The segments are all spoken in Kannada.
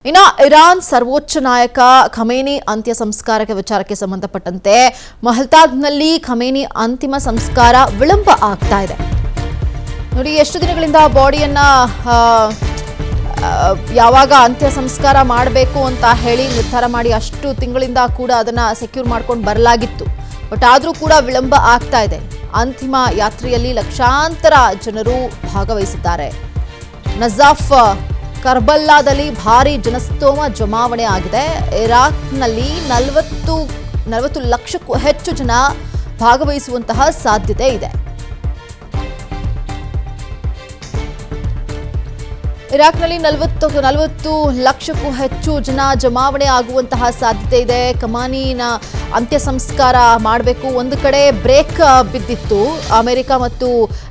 ಇನ್ನು ಇರಾನ್ ಸರ್ವೋಚ್ಚ ನಾಯಕ ಖಮೇನಿ ಅಂತ್ಯ ಸಂಸ್ಕಾರಕ್ಕೆ ವಿಚಾರಕ್ಕೆ ಸಂಬಂಧಪಟ್ಟಂತೆ ಮಹಲ್ತಾದ್ನಲ್ಲಿ ಖಮೇನಿ ಅಂತಿಮ ಸಂಸ್ಕಾರ ವಿಳಂಬ ಆಗ್ತಾ ಇದೆ. ನೋಡಿ, ಎಷ್ಟು ದಿನಗಳಿಂದ ಬಾಡಿಯನ್ನ ಯಾವಾಗ ಅಂತ್ಯ ಸಂಸ್ಕಾರ ಮಾಡಬೇಕು ಅಂತ ಹೇಳಿ ನಿರ್ಧಾರ ಮಾಡಿ ಅಷ್ಟು ತಿಂಗಳಿಂದ ಕೂಡ ಅದನ್ನ ಸೆಕ್ಯೂರ್ ಮಾಡ್ಕೊಂಡು ಬರಲಾಗಿತ್ತು. ಬಟ್ ಆದರೂ ಕೂಡ ವಿಳಂಬ ಆಗ್ತಾ ಇದೆ. ಅಂತಿಮ ಯಾತ್ರೆಯಲ್ಲಿ ಲಕ್ಷಾಂತರ ಜನರು ಭಾಗವಹಿಸಿದ್ದಾರೆ. ನಜಾಫ್ ಕರ್ಬಲ್ಲಾದಲ್ಲಿ ಭಾರಿ ಜನಸ್ತೋಮ ಜಮಾವಣೆ ಆಗಿದೆ. ಇರಾಕ್ನಲ್ಲಿ 40 ಲಕ್ಷಕ್ಕೂ ಹೆಚ್ಚು ಜನ ಭಾಗವಹಿಸುವಂತಹ ಸಾಧ್ಯತೆ ಇದೆ. ಇರಾಕ್ನಲ್ಲಿ 40 ಲಕ್ಷಕ್ಕೂ ಹೆಚ್ಚು ಜನ ಜಮಾವಣೆ ಆಗುವಂತಹ ಸಾಧ್ಯತೆ ಇದೆ. ಖಮೇನಿನ ಅಂತ್ಯ ಸಂಸ್ಕಾರ ಮಾಡಬೇಕು. ಒಂದು ಕಡೆ ಬ್ರೇಕ್ ಬಿದ್ದಿತ್ತು ಅಮೆರಿಕ ಮತ್ತು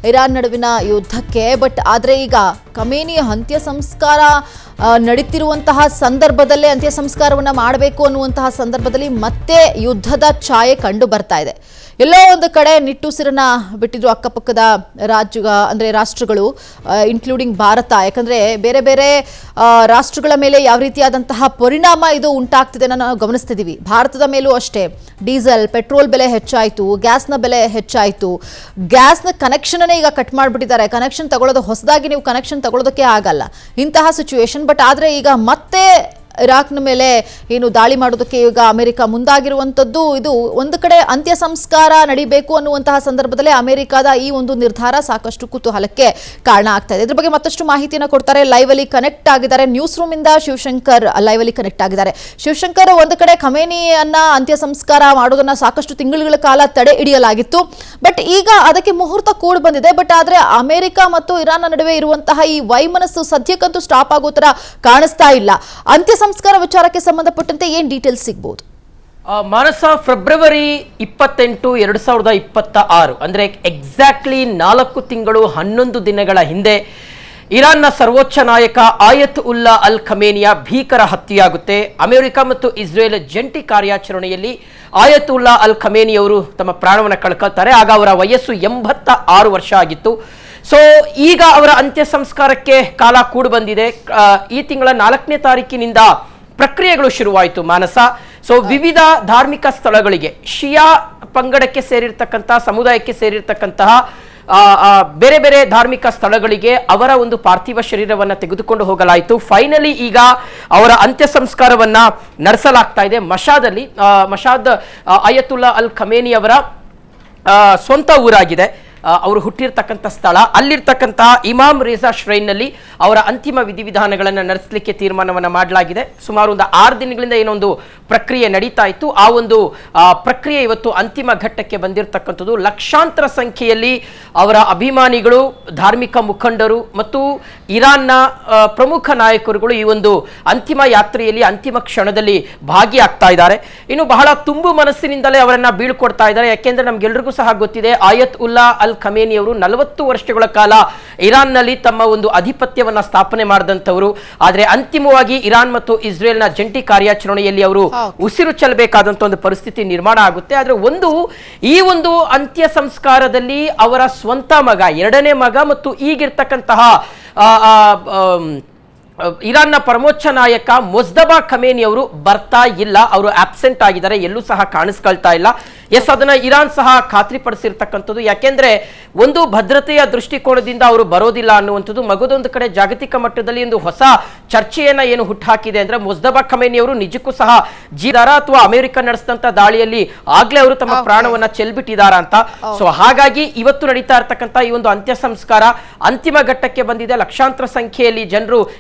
ಇರಾನ್ ನಡುವಿನ ಯುದ್ಧಕ್ಕೆ. ಬಟ್ ಆದರೆ ಈಗ ಖಮೇನಿ ಅಂತ್ಯ ಸಂಸ್ಕಾರ ನಡೀತಿರುವಂತಹ ಸಂದರ್ಭದಲ್ಲೇ ಅಂತ್ಯ ಸಂಸ್ಕಾರವನ್ನು ಮಾಡಬೇಕು ಅನ್ನುವಂತಹ ಸಂದರ್ಭದಲ್ಲಿ ಮತ್ತೆ ಯುದ್ಧದ ಛಾಯೆ ಕಂಡು ಬರ್ತಾ ಇದೆ. ಎಲ್ಲೋ ಒಂದು ಕಡೆ ನಿಟ್ಟುಸಿರನ್ನ ಬಿಟ್ಟಿದ್ರು ಅಕ್ಕಪಕ್ಕದ ರಾಷ್ಟ್ರಗಳು, ಇನ್ಕ್ಲೂಡಿಂಗ್ ಭಾರತ. ಯಾಕಂದ್ರೆ ಬೇರೆ ಬೇರೆ ರಾಷ್ಟ್ರಗಳ ಮೇಲೆ ಯಾವ ರೀತಿಯಾದಂತಹ ಪರಿಣಾಮ ಇದು ಉಂಟಾಗ್ತಿದೆ ನಾವು ಗಮನಿಸ್ತಿದ್ದೀವಿ. ಭಾರತದ ಮೇಲೂ ಅಷ್ಟೇ. ಡೀಸೆಲ್, ಪೆಟ್ರೋಲ್ ಬೆಲೆ ಹೆಚ್ಚಾಯಿತು, ಗ್ಯಾಸ್ನ ಬೆಲೆ ಹೆಚ್ಚಾಯಿತು. ಗ್ಯಾಸ್ನ ಕನೆಕ್ಷನ್ನೇ ಈಗ ಕಟ್ ಮಾಡಿಬಿಟ್ಟಿದ್ದಾರೆ. ಕನೆಕ್ಷನ್ ತಗೊಳ್ಳೋದು, ಹೊಸದಾಗಿ ನೀವು ಕನೆಕ್ಷನ್ ತಗೊಳ್ಳೋದಕ್ಕೆ ಆಗಲ್ಲ ಇಂತಹ ಸಿಚುವೇಶನ್. ಬಟ್ ಆದರೆ ಈಗ ಮತ್ತೆ ಇರಾಕ್ನ ಮೇಲೆ ಏನು ದಾಳಿ ಮಾಡೋದಕ್ಕೆ ಈಗ ಅಮೆರಿಕ ಮುಂದಾಗಿರುವಂಥದ್ದು. ಇದು ಒಂದು ಕಡೆ ಅಂತ್ಯ ಸಂಸ್ಕಾರ ನಡೀಬೇಕು ಅನ್ನುವಂತಹ ಸಂದರ್ಭದಲ್ಲಿ ಅಮೆರಿಕದ ಈ ಒಂದು ನಿರ್ಧಾರ ಸಾಕಷ್ಟು ಕುತೂಹಲಕ್ಕೆ ಕಾರಣ ಆಗ್ತಾ ಇದೆ. ಇದ್ರ ಬಗ್ಗೆ ಮತ್ತಷ್ಟು ಮಾಹಿತಿಯನ್ನು ಕೊಡ್ತಾರೆ. ಲೈವ್ ಅಲ್ಲಿ ಕನೆಕ್ಟ್ ಆಗಿದ್ದಾರೆ ನ್ಯೂಸ್ ರೂಮ್ ಇಂದ ಶಿವಶಂಕರ್. ಲೈವ್ ಅಲ್ಲಿ ಕನೆಕ್ಟ್ ಆಗಿದ್ದಾರೆ. ಶಿವಶಂಕರ್, ಒಂದು ಕಡೆ ಖಮೇನಿಯನ್ನ ಅಂತ್ಯ ಸಂಸ್ಕಾರ ಮಾಡೋದನ್ನ ಸಾಕಷ್ಟು ತಿಂಗಳುಗಳ ಕಾಲ ತಡೆ ಹಿಡಿಯಲಾಗಿತ್ತು. ಬಟ್ ಈಗ ಅದಕ್ಕೆ ಮುಹೂರ್ತ ಕೂಡಿ ಬಂದಿದೆ. ಬಟ್ ಆದ್ರೆ ಅಮೆರಿಕ ಮತ್ತು ಇರಾನ್ ನಡುವೆ ಇರುವಂತಹ ಈ ವೈಮನಸ್ಸು ಸದ್ಯಕ್ಕಂತೂ ಸ್ಟಾಪ್ ಆಗೋ ತರ ಕಾಣಿಸ್ತಾ ಇಲ್ಲ. ಅಂತ್ಯ ಸಂಸ್ಕಾರ ವಿಚಾರಕ್ಕೆ ಸಂಬಂಧಪಟ್ಟಂತೆ ಏನ್ ಡೀಟೇಲ್ಸ್ ಸಿಗಬಹುದು? ಮಾನಸ, ಫೆಬ್ರವರಿ 28, 2026 ಅಂದ್ರೆ ಎಕ್ಸಾಕ್ಟ್ಲಿ 4 ತಿಂಗಳು 11 ದಿನಗಳ ಹಿಂದೆ ಇರಾನ್ನ ಸರ್ವೋಚ್ಚ ನಾಯಕ ಆಯತ್ ಉಲ್ಲಾ ಅಲ್ ಖಮೇನಿಯ ಭೀಕರ ಹತ್ಯೆಯಾಗುತ್ತೆ. ಅಮೆರಿಕ ಮತ್ತು ಇಸ್ರೇಲ್ ಜಂಟಿ ಕಾರ್ಯಾಚರಣೆಯಲ್ಲಿ ಆಯತ್ ಉಲ್ಲಾ ಅಲ್ ಖಮೇನಿ ಅವರು ತಮ್ಮ ಪ್ರಾಣವನ್ನು ಕಳ್ಕೊಳ್ತಾರೆ. ಆಗ ಅವರ ವಯಸ್ಸು 86 ವರ್ಷ ಆಗಿತ್ತು. ಸೊ ಈಗ ಅವರ ಅಂತ್ಯ ಸಂಸ್ಕಾರಕ್ಕೆ ಕಾಲ ಕೂಡು ಬಂದಿದೆ. ಈ ತಿಂಗಳ 4ನೇ ತಾರೀಕಿನಿಂದ ಪ್ರಕ್ರಿಯೆಗಳು ಶುರುವಾಯಿತು ಮಾನಸ. ಸೊ ವಿವಿಧ ಧಾರ್ಮಿಕ ಸ್ಥಳಗಳಿಗೆ, ಶಿಯಾ ಪಂಗಡಕ್ಕೆ ಸೇರಿರ್ತಕ್ಕಂತಹ, ಸಮುದಾಯಕ್ಕೆ ಸೇರಿರ್ತಕ್ಕಂತಹ ಬೇರೆ ಬೇರೆ ಧಾರ್ಮಿಕ ಸ್ಥಳಗಳಿಗೆ ಅವರ ಒಂದು ಪಾರ್ಥಿವ ಶರೀರವನ್ನು ತೆಗೆದುಕೊಂಡು ಹೋಗಲಾಯಿತು. ಫೈನಲಿ ಈಗ ಅವರ ಅಂತ್ಯ ಸಂಸ್ಕಾರವನ್ನ ನಡೆಸಲಾಗ್ತಾ ಇದೆ ಮಷಾದ್ ಆಯತುಲ್ಲಾ ಅಲ್ ಖಮೇನಿ ಅವರ ಸ್ವಂತ ಊರಾಗಿದೆ. ಅವರು ಹುಟ್ಟಿರ್ತಕ್ಕಂಥ ಸ್ಥಳ. ಅಲ್ಲಿರ್ತಕ್ಕಂತಹ ಇಮಾಮ್ ರೇಜಾ ಶ್ರೈನ್ನಲ್ಲಿ ಅವರ ಅಂತಿಮ ವಿಧಿವಿಧಾನಗಳನ್ನು ನಡೆಸಲಿಕ್ಕೆ ತೀರ್ಮಾನವನ್ನು ಮಾಡಲಾಗಿದೆ. ಸುಮಾರು ಒಂದು 6 ದಿನಗಳಿಂದ ಏನೊಂದು ಪ್ರಕ್ರಿಯೆ ನಡೀತಾ ಇತ್ತು. ಆ ಒಂದು ಪ್ರಕ್ರಿಯೆ ಇವತ್ತು ಅಂತಿಮ ಘಟ್ಟಕ್ಕೆ ಬಂದಿರತಕ್ಕಂಥದ್ದು. ಲಕ್ಷಾಂತರ ಸಂಖ್ಯೆಯಲ್ಲಿ ಅವರ ಅಭಿಮಾನಿಗಳು, ಧಾರ್ಮಿಕ ಮುಖಂಡರು ಮತ್ತು ಇರಾನ್ನ ಪ್ರಮುಖ ನಾಯಕರುಗಳು ಈ ಒಂದು ಅಂತಿಮ ಯಾತ್ರೆಯಲ್ಲಿ, ಅಂತಿಮ ಕ್ಷಣದಲ್ಲಿ ಭಾಗಿಯಾಗ್ತಾ ಇದ್ದಾರೆ. ಇನ್ನು ಬಹಳ ತುಂಬು ಮನಸ್ಸಿನಿಂದಲೇ ಅವರನ್ನ ಬೀಳ್ಕೊಡ್ತಾ ಇದ್ದಾರೆ. ಯಾಕೆಂದ್ರೆ ನಮ್ಗೆಲ್ರಿಗೂ ಸಹ ಗೊತ್ತಿದೆ, ಆಯತ್ ಉಲ್ಲಾ ಅಲ್ ಖಮೇನಿ ಅವರು 40 ವರ್ಷಗಳ ಕಾಲ ಇರಾನ್ನಲ್ಲಿ ತಮ್ಮ ಒಂದು ಅಧಿಪತ್ಯವನ್ನ ಸ್ಥಾಪನೆ ಮಾಡಿದಂಥವರು. ಆದರೆ ಅಂತಿಮವಾಗಿ ಇರಾನ್ ಮತ್ತು ಇಸ್ರೇಲ್ನ ಜಂಟಿ ಕಾರ್ಯಾಚರಣೆಯಲ್ಲಿ ಅವರು ಉಸಿರು ಚೆಲ್ಲಬೇಕಾದಂತ ಒಂದು ಪರಿಸ್ಥಿತಿ ನಿರ್ಮಾಣ ಆಗುತ್ತೆ. ಆದ್ರೆ ಈ ಒಂದು ಅಂತ್ಯ ಸಂಸ್ಕಾರದಲ್ಲಿ ಅವರ ಸ್ವಂತ ಮಗ, 2ನೇ ಮಗ ಮತ್ತು ಈಗಿರ್ತಕ್ಕಂತಹ ಇರಾನ್ನ ಪರಮೋಚ್ಚ ನಾಯಕ ಮೊಜ್ತಬಾ ಖಮೇನಿ ಅವರು ಬರ್ತಾ ಇಲ್ಲ. ಅವರು ಆಬ್ಸೆಂಟ್ ಆಗಿದ್ದಾರೆ, ಎಲ್ಲೂ ಸಹ ಕಾಣಿಸ್ಕೊಳ್ತಾ ಇಲ್ಲ. ಅದನ್ನ ಇರಾನ್ ಸಹ ಖಾತ್ರಿಪಡಿಸಿರ್ತಕ್ಕಂಥದ್ದು. ಯಾಕೆಂದ್ರೆ ಒಂದು ಭದ್ರತೆಯ ದೃಷ್ಟಿಕೋನದಿಂದ ಅವರು ಬರೋದಿಲ್ಲ ಅನ್ನುವಂಥದ್ದು. ಮಗದೊಂದು ಕಡೆ ಜಾಗತಿಕ ಮಟ್ಟದಲ್ಲಿ ಒಂದು ಹೊಸ ಚರ್ಚೆಯನ್ನ ಏನು ಹುಟ್ಟುಹಾಕಿದೆ ಅಂದ್ರೆ, ಮೊಜ್ತಬಾ ಖಮೇನಿ ಅವರು ನಿಜಕ್ಕೂ ಸಹ ಜೀದಾರ ಅಥವಾ ಅಮೆರಿಕ ನಡೆಸಿದಂತ ದಾಳಿಯಲ್ಲಿ ಆಗ್ಲೇ ಅವರು ತಮ್ಮ ಪ್ರಾಣವನ್ನ ಚೆಲ್ಬಿಟ್ಟಿದಾರ ಅಂತ. ಸೊ ಹಾಗಾಗಿ ಇವತ್ತು ನಡೀತಾ ಇರ್ತಕ್ಕಂಥ ಈ ಒಂದು ಅಂತ್ಯ ಸಂಸ್ಕಾರ ಅಂತಿಮ ಘಟ್ಟಕ್ಕೆ ಬಂದಿದೆ. ಲಕ್ಷಾಂತರ ಸಂಖ್ಯೆಯಲ್ಲಿ ಜನರು